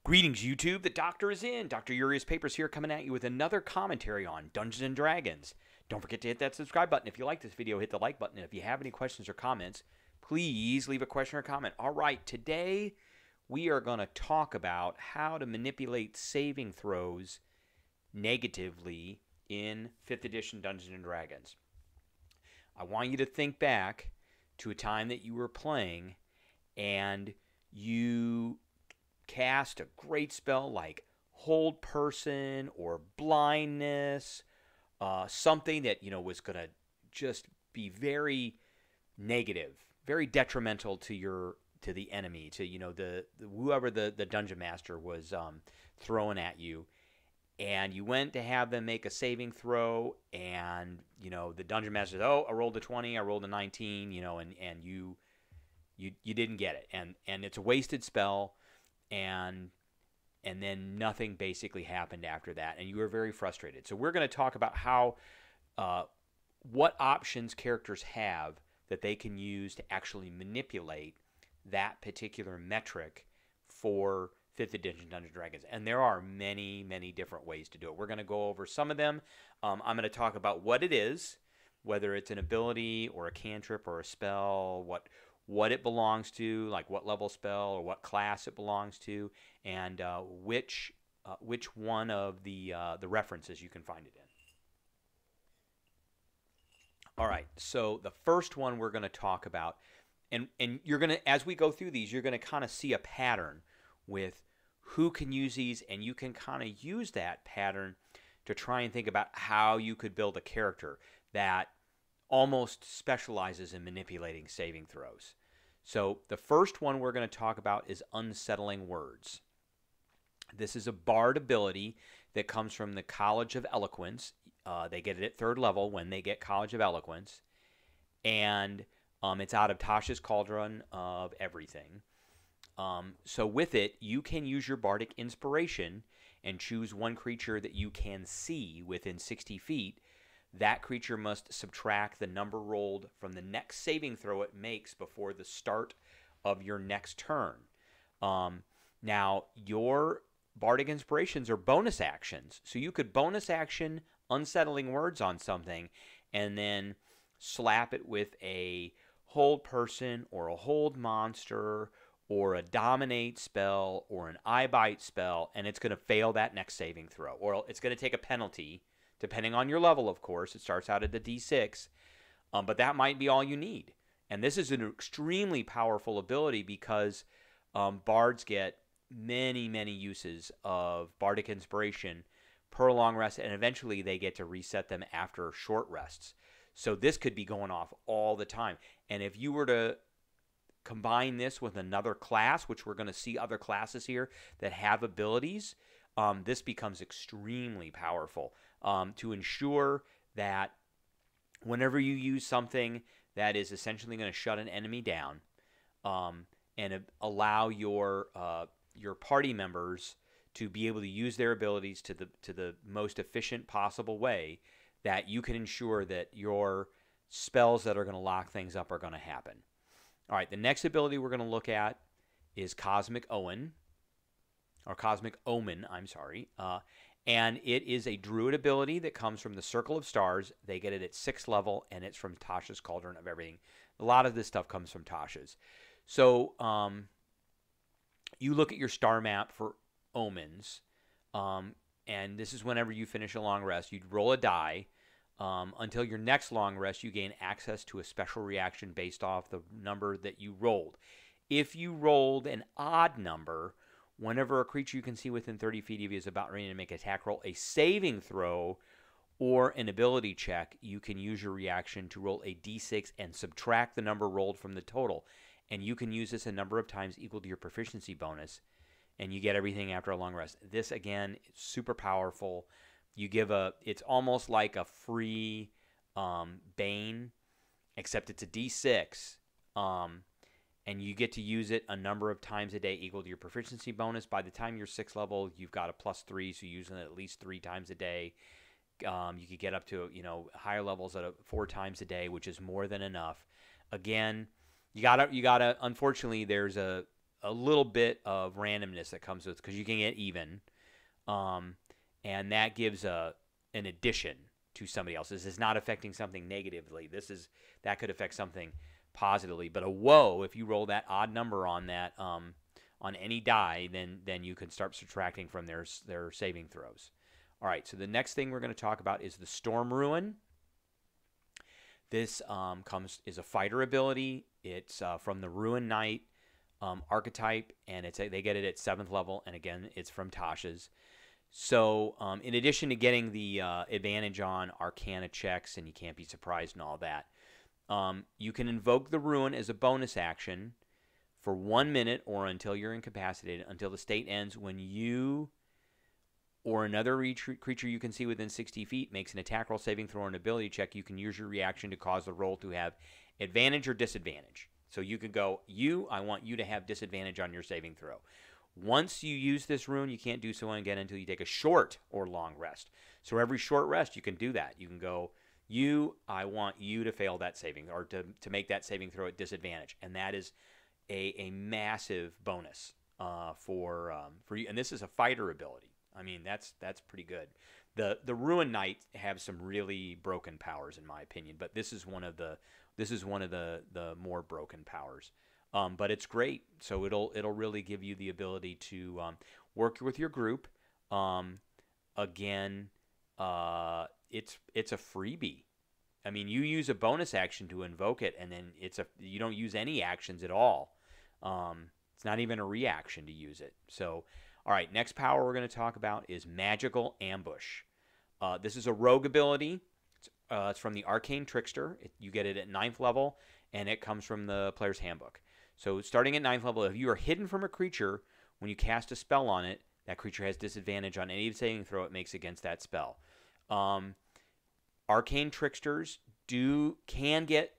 Greetings, YouTube. The Doctor is in. Dr. Urias Papers here, coming at you with another commentary on Dungeons & Dragons. Don't forget to hit that subscribe button. If you like this video, hit the like button. And if you have any questions or comments, please leave a question or comment. All right, today we are going to talk about how to manipulate saving throws negatively in 5th edition Dungeons & Dragons. I want you to think back to a time that you were playing and you cast a great spell like Hold Person or Blindness, something that was going to just be very negative, very detrimental to the enemy, to the whoever the dungeon master was throwing at you. And you went to have them make a saving throw, and the dungeon master says, "Oh, I rolled a 20, I rolled a 19," and you didn't get it, and it's a wasted spell, and then nothing basically happened after that, and you were very frustrated. So we're going to talk about how what options characters have that they can use to actually manipulate that particular metric for 5th edition Dungeons & Dragons. And there are many, many different ways to do it. We're going to go over some of them. I'm going to talk about what it is, whether it's an ability or a cantrip or a spell, what it belongs to, like what level spell or what class it belongs to, and which one of the references you can find it in. All right, so the first one we're going to talk about, and you're going to, as we go through these, you're going to kind of see a pattern with who can use these, and you can kind of use that pattern to try and think about how you could build a character that almost specializes in manipulating saving throws. So the first one we're going to talk about is Unsettling Words. This is a bard ability that comes from the College of Eloquence. They get it at 3rd level when they get College of Eloquence. And it's out of Tasha's Cauldron of Everything. So with it, you can use your bardic inspiration and choose one creature that you can see within 60 feet. That creature must subtract the number rolled from the next saving throw it makes before the start of your next turn. Now, your bardic inspirations are bonus actions. So you could bonus action Unsettling Words on something and then slap it with a Hold Person or a Hold Monster or a Dominate spell or an Eye Bite spell, and it's going to fail that next saving throw. Or it's going to take a penalty, depending on your level, of course. It starts out at the D6, but that might be all you need. And this is an extremely powerful ability because bards get many, many uses of bardic inspiration per long rest, and eventually they get to reset them after short rests. So this could be going off all the time. And if you were to combine this with another class, which we're going to see other classes here that have abilities, this becomes extremely powerful to ensure that whenever you use something that is essentially going to shut an enemy down and allow your party members to be able to use their abilities to the most efficient possible way, that you can ensure that your spells that are going to lock things up are going to happen. All right, the next ability we're going to look at is Cosmic Omen, or Cosmic Omen, I'm sorry. And it is a druid ability that comes from the Circle of Stars. They get it at 6th level, and it's from Tasha's Cauldron of Everything. A lot of this stuff comes from Tasha's. So you look at your star map for omens, and this is whenever you finish a long rest. You'd roll a die. Until your next long rest, you gain access to a special reaction based off the number that you rolled. If you rolled an odd number, whenever a creature you can see within 30 feet of you is about ready to make an attack roll, a saving throw, or an ability check, you can use your reaction to roll a d6 and subtract the number rolled from the total. And you can use this a number of times equal to your proficiency bonus, and you get everything after a long rest. This, again, is super powerful. You give it's almost like a free Bane, except it's a D6, and you get to use it a number of times a day equal to your proficiency bonus. By the time you're 6th level, you've got a +3, so you're using it at least 3 times a day. You could get up to higher levels at 4 times a day, which is more than enough. Again, you gotta. Unfortunately, there's a a little bit of randomness that comes with, because you can get even, and that gives an addition to somebody else. This is not affecting something negatively. That could affect something positively. But a woe, if you roll that odd number on that on any die, then you can start subtracting from their saving throws. All right, so the next thing we're going to talk about is the Storm Ruin. This is a fighter ability. It's from the Ruin Knight archetype, and they get it at 7th level, and again, it's from Tasha's. So in addition to getting the advantage on Arcana checks, and you can't be surprised and all that, you can invoke the Ruin as a bonus action for 1 minute or until you're incapacitated, until the state ends, when you or another creature you can see within 60 feet makes an attack roll, saving throw, or an ability check. You can use your reaction to cause the roll to have advantage or disadvantage. So you could go, I want you to have disadvantage on your saving throw. Once you use this rune, you can't do so again until you take a short or long rest. So every short rest, you can do that. You can go, I want you to fail that saving, or to make that saving throw at disadvantage. And that is a massive bonus for you. And this is a fighter ability. I mean, that's pretty good. The Ruin Knight have some really broken powers, in my opinion, but this is one of the more broken powers. But it's great. So it'll really give you the ability to work with your group. Again, it's a freebie. I mean, you use a bonus action to invoke it, and then you don't use any actions at all. It's not even a reaction to use it. So, all right, next power we're going to talk about is Magical Ambush. This is a rogue ability. It's from the Arcane Trickster. You get it at 9th level, and it comes from the Player's Handbook. So starting at 9th level, if you are hidden from a creature, when you cast a spell on it, that creature has disadvantage on any saving throw it makes against that spell. Arcane Tricksters can get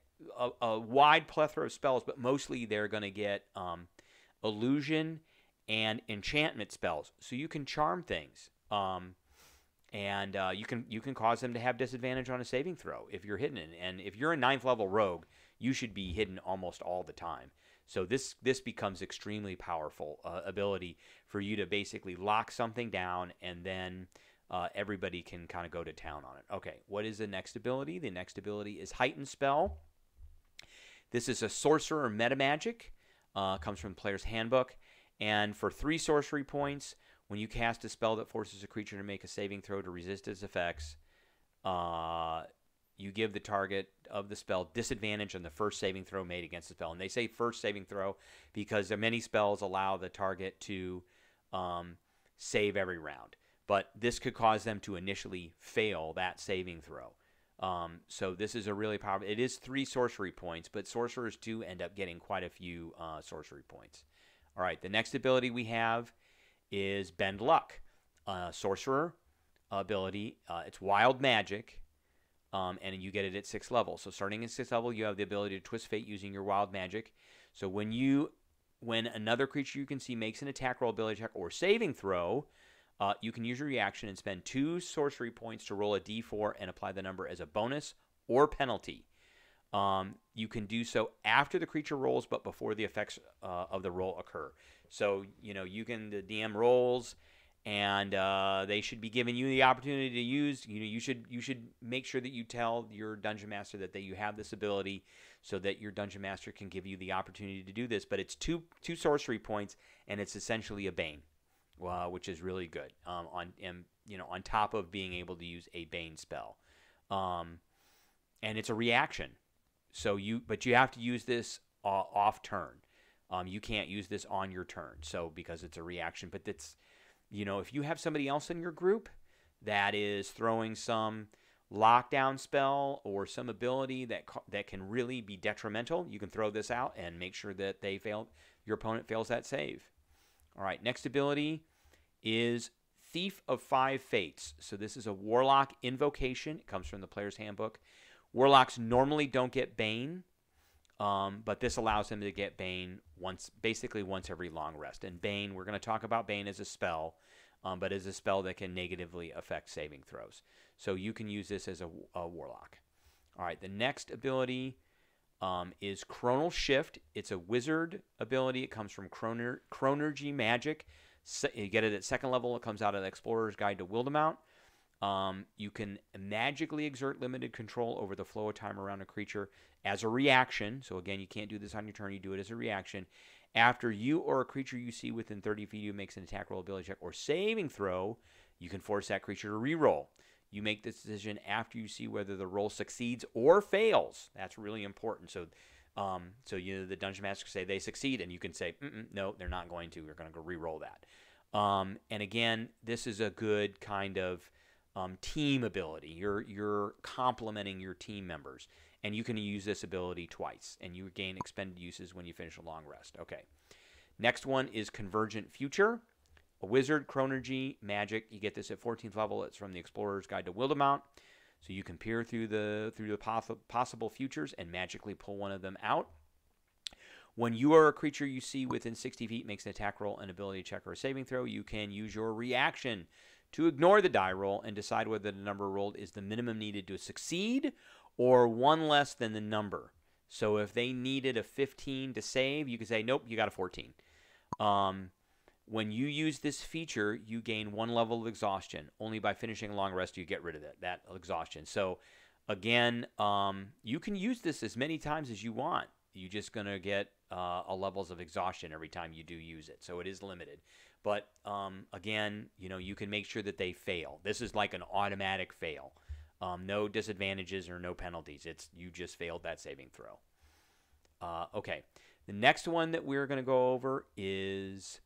a wide plethora of spells, but mostly they're going to get illusion and enchantment spells. So you can charm things, and you can cause them to have disadvantage on a saving throw if you're hidden. And if you're a 9th level rogue, you should be hidden almost all the time. So this becomes extremely powerful ability for you to basically lock something down, and then everybody can kind of go to town on it. Okay, what is the next ability? The next ability is Heightened Spell. This is a sorcerer meta magic. Comes from the Player's Handbook. And for 3 sorcery points, when you cast a spell that forces a creature to make a saving throw to resist its effects, you give the target of the spell disadvantage on the first saving throw made against the spell. And they say first saving throw because many spells allow the target to save every round. But this could cause them to initially fail that saving throw. So this is a really powerful... It is 3 sorcery points, but sorcerers do end up getting quite a few sorcery points. All right, the next ability we have is Bend Luck. Sorcerer ability. It's wild magic, and you get it at 6th level. So starting at 6th level, you have the ability to twist fate using your wild magic. So when another creature you can see makes an attack roll, ability check, or saving throw, you can use your reaction and spend 2 sorcery points to roll a d4 and apply the number as a bonus or penalty. You can do so after the creature rolls, but before the effects of the roll occur. So, the DM rolls, and they should be giving you the opportunity to use. You should make sure that you tell your dungeon master that you have this ability, so that your dungeon master can give you the opportunity to do this. But it's two sorcery points, and it's essentially a Bane, which is really good. On top of being able to use a Bane spell, and it's a reaction. But you have to use this off turn. You can't use this on your turn. So because it's a reaction, but that's, if you have somebody else in your group that is throwing some lockdown spell or some ability that can really be detrimental, you can throw this out and make sure that your opponent fails that save. All right, next ability is Thief of 5 Fates. So this is a Warlock invocation. It comes from the Player's Handbook. Warlocks normally don't get Bane, but this allows them to get Bane basically once every long rest. And Bane, we're going to talk about Bane as a spell, but as a spell that can negatively affect saving throws. So you can use this as a Warlock. All right, the next ability is Chronal Shift. It's a wizard ability. It comes from Chronergy Magic. You get it at second level. It comes out of the Explorer's Guide to Wildemount. You can magically exert limited control over the flow of time around a creature as a reaction. So again, you can't do this on your turn. You do it as a reaction. After you or a creature you see within 30 feet of you makes an attack roll, ability check, or saving throw, you can force that creature to reroll. You make this decision after you see whether the roll succeeds or fails. That's really important. So, the Dungeon Master say they succeed, and you can say, no, they're not going to. We're going to go re-roll that. And again, this is a good kind of team ability. You're complementing your team members, and you can use this ability twice, and you gain expended uses when you finish a long rest. Okay. Next one is Convergent Future. A wizard, Chronergy, magic. You get this at 14th level. It's from the Explorer's Guide to Wildemount. So you can peer through the possible futures and magically pull one of them out. When you or a creature you see within 60 feet makes an attack roll, an ability check, or a saving throw, you can use your reaction to ignore the die roll and decide whether the number rolled is the minimum needed to succeed or one less than the number. So if they needed a 15 to save, you could say, nope, you got a 14. When you use this feature, you gain 1 level of exhaustion. Only by finishing a long rest do you get rid of that exhaustion. So, again, you can use this as many times as you want. You're just going to get a levels of exhaustion every time you do use it. So it is limited. But, again, you can make sure that they fail. This is like an automatic fail. No disadvantages or no penalties. You just failed that saving throw. Okay. The next one that we're going to go over is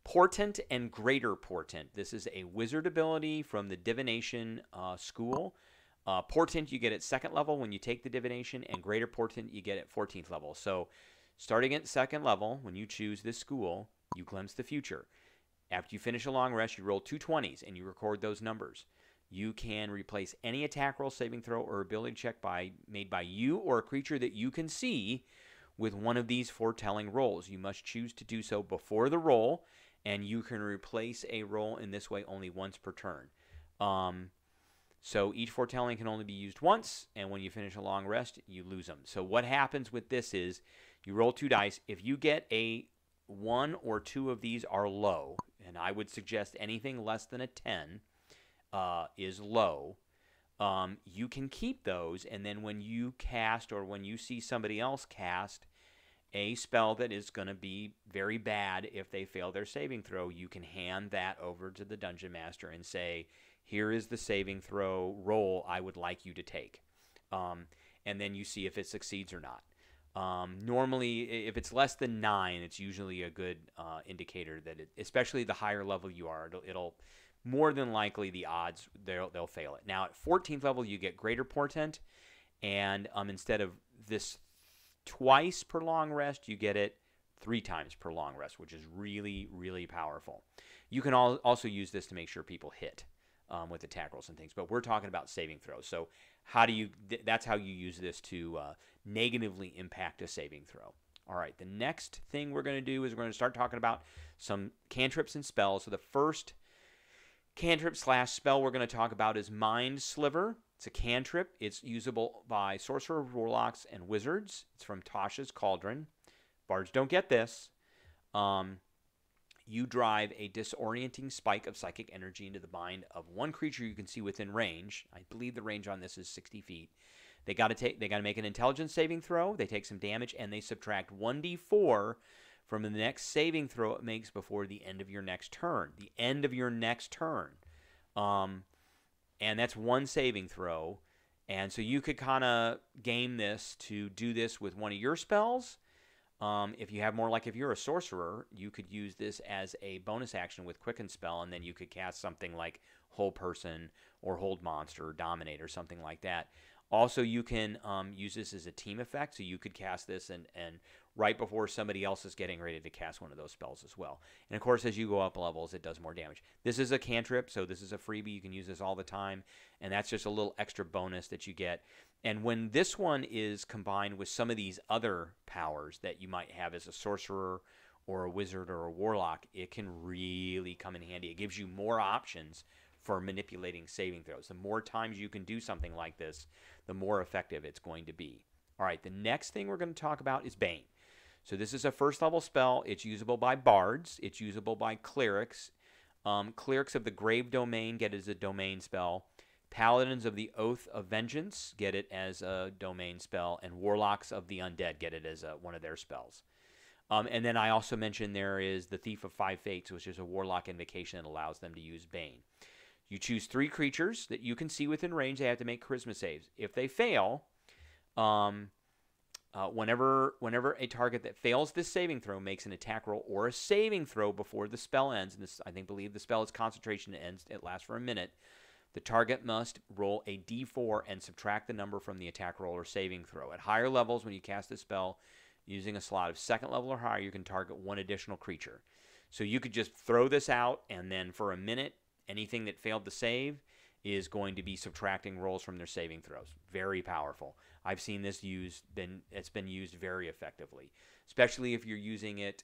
Portent and Greater Portent. This is a wizard ability from the Divination school. Portent you get at 2nd level when you take the Divination, and Greater Portent you get at 14th level. So starting at 2nd level, when you choose this school, you glimpse the future. After you finish a long rest, you roll 2 20s and you record those numbers. You can replace any attack roll, saving throw, or ability check made by you or a creature that you can see with one of these foretelling rolls. You must choose to do so before the roll, and you can replace a roll in this way only once per turn. So each foretelling can only be used once, and when you finish a long rest, you lose them. So what happens with this is you roll 2 dice. If you get a 1 or 2 of these are low, and I would suggest anything less than a 10 is low, you can keep those, and then when you cast or when you see somebody else cast a spell that is going to be very bad if they fail their saving throw, you can hand that over to the Dungeon Master and say, here is the saving throw roll I would like you to take. And then you see if it succeeds or not. Normally, if it's less than 9, it's usually a good indicator that, especially the higher level you are, it'll more than likely the odds they'll fail it. Now, at 14th level, you get Greater Portent, and instead of this twice per long rest, you get it 3 times per long rest, which is really, really powerful. You can also use this to make sure people hit with attack rolls and things, but we're talking about saving throws. So that's how you use this to negatively impact a saving throw. All right, the next thing we're going to do is we're going to start talking about some cantrips and spells. So the first cantrip / spell we're going to talk about is Mind Sliver. It's a cantrip. It's usable by sorcerers, warlocks, and wizards. It's from Tasha's Cauldron. Bards don't get this. You drive a disorienting spike of psychic energy into the mind of one creature you can see within range. I believe the range on this is 60 feet. They got to make an intelligence saving throw. They take some damage, and they subtract 1d4 from the next saving throw it makes before the end of your next turn. The end of your next turn. And that's 1 saving throw. And so you could kind of game this to do this with one of your spells. If you have more, like if you're a sorcerer, you could use this as a bonus action with Quicken Spell, and then you could cast something like Hold Person or Hold Monster or Dominate or something like that. Also, you can use this as a team effect, so you could cast this and right before somebody else is getting ready to cast one of those spells as well. And of course, as you go up levels, it does more damage. This is a cantrip, so this is a freebie. You can use this all the time, and that's just a little extra bonus that you get. And when this one is combined with some of these other powers that you might have as a sorcerer or a wizard or a warlock, it can really come in handy. It gives you more options for manipulating saving throws. The more times you can do something like this, the more effective it's going to be. All right, the next thing we're going to talk about is Bane. So this is a first level spell. It's usable by bards. It's usable by clerics. Clerics of the Grave Domain get it as a domain spell. Paladins of the Oath of Vengeance get it as a domain spell. And Warlocks of the Undead get it as one of their spells. And then I also mentioned there is the Thief of Five Fates, which is a Warlock invocation that allows them to use Bane. You choose 3 creatures that you can see within range. They have to make charisma saves. If they fail, whenever a target that fails this saving throw makes an attack roll or a saving throw before the spell ends, and this believe the spell is concentration, it lasts for a minute, the target must roll a d4 and subtract the number from the attack roll or saving throw. At higher levels, when you cast this spell using a slot of 2nd level or higher, you can target 1 additional creature. So you could just throw this out, and then for a minute, anything that failed to save is going to be subtracting rolls from their saving throws. Very powerful. I've seen this it's been used very effectively, especially if you're using it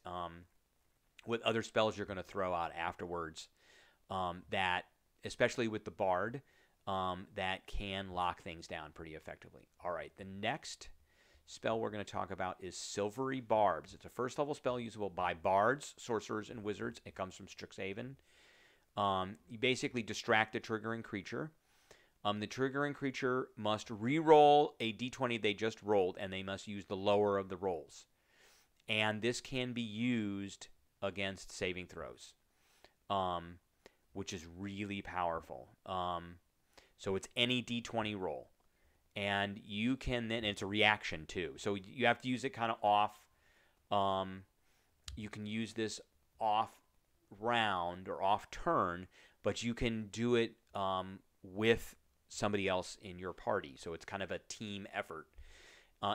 with other spells you're going to throw out afterwards. That, especially with the Bard, that can lock things down pretty effectively. All right, the next spell we're going to talk about is Silvery Barbs. It's a first level spell usable by bards, sorcerers, and wizards. It comes from Strixhaven. You basically distract a triggering creature. The triggering creature must re-roll a d20 they just rolled, and they must use the lower of the rolls. And this can be used against saving throws, which is really powerful. So it's any d20 roll. And you can then, it's a reaction too. So you have to use it kind of off. You can use this off round or off turn, but you can do it with somebody else in your party. So it's kind of a team effort.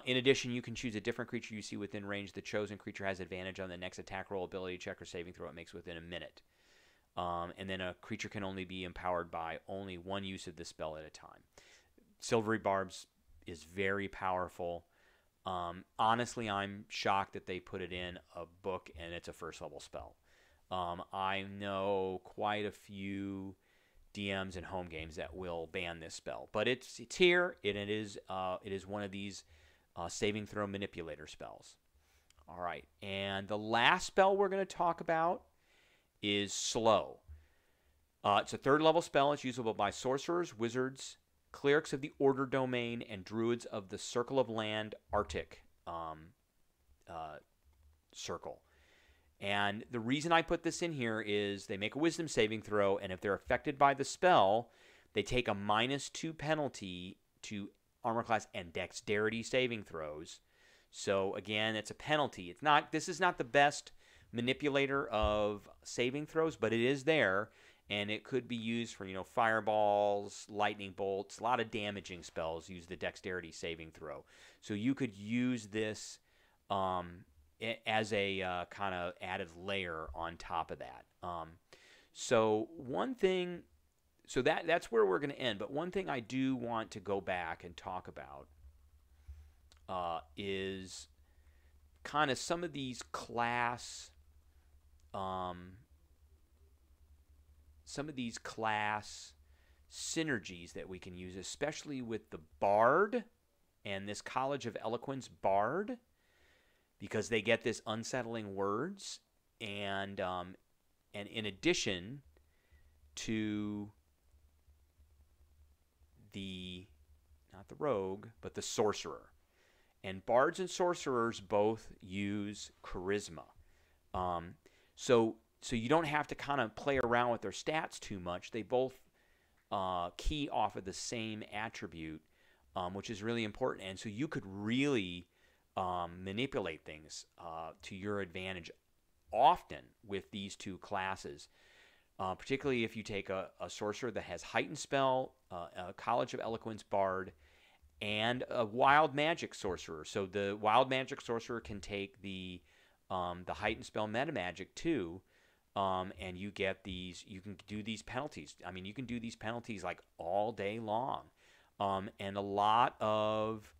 In addition, you can choose a different creature you see within range. The chosen creature has advantage on the next attack roll, ability check, or saving throw it makes within a minute. And then a creature can only be empowered by only 1 use of the spell at a time. Silvery Barbs is very powerful. Honestly, I'm shocked that they put it in a book and it's a first level spell. I know quite a few DMs and home games that will ban this spell, but it's here, and it is one of these saving throw manipulator spells. All right, and the last spell we're going to talk about is Slow. It's a 3rd level spell. It's usable by sorcerers, wizards, clerics of the Order Domain, and druids of the Circle of Land Arctic circle. And the reason I put this in here is they make a wisdom saving throw, and if they're affected by the spell, they take a -2 penalty to armor class and dexterity saving throws. So again, it's a penalty. This is not the best manipulator of saving throws, but it is there, and it could be used for, fireballs, lightning bolts, a lot of damaging spells use the dexterity saving throw. So you could use this as a kind of added layer on top of that. So that's where we're going to end. But one thing I do want to go back and talk about is kind of some of these class synergies that we can use, especially with the Bard and this College of Eloquence Bard, because they get this Unsettling Words, and in addition to not the rogue, but the sorcerer. And bards and sorcerers both use charisma. So you don't have to kind of play around with their stats too much. They both key off of the same attribute, which is really important. And so you could really manipulate things to your advantage often with these 2 classes, particularly if you take a sorcerer that has Heightened Spell, a College of Eloquence Bard, and a Wild Magic Sorcerer. So the Wild Magic Sorcerer can take the Heightened Spell meta magic too, and you get these. You can do these penalties. I mean, you can do these penalties like all day long, and a lot of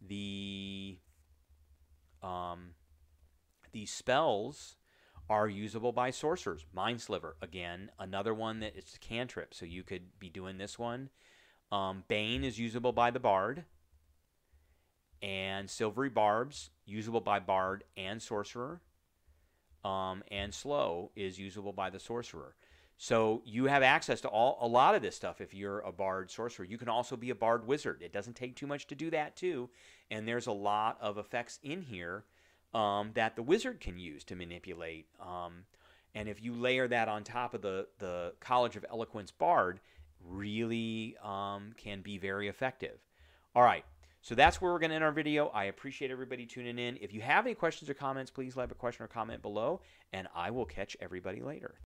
these spells are usable by sorcerers. Mind Sliver, again, another one that it's a cantrip, so you could be doing this one. Bane is usable by the Bard. and silvery barbs, usable by bard and sorcerer, and slow is usable by the sorcerer. So you have access to a lot of this stuff if you're a bard sorcerer. You can also be a bard wizard. It doesn't take too much to do that too, and there's a lot of effects in here that the wizard can use to manipulate. And if you layer that on top of the College of Eloquence bard, really can be very effective. All right. So that's where we're going to end our video. I appreciate everybody tuning in. If you have any questions or comments, please leave a question or comment below, and I will catch everybody later.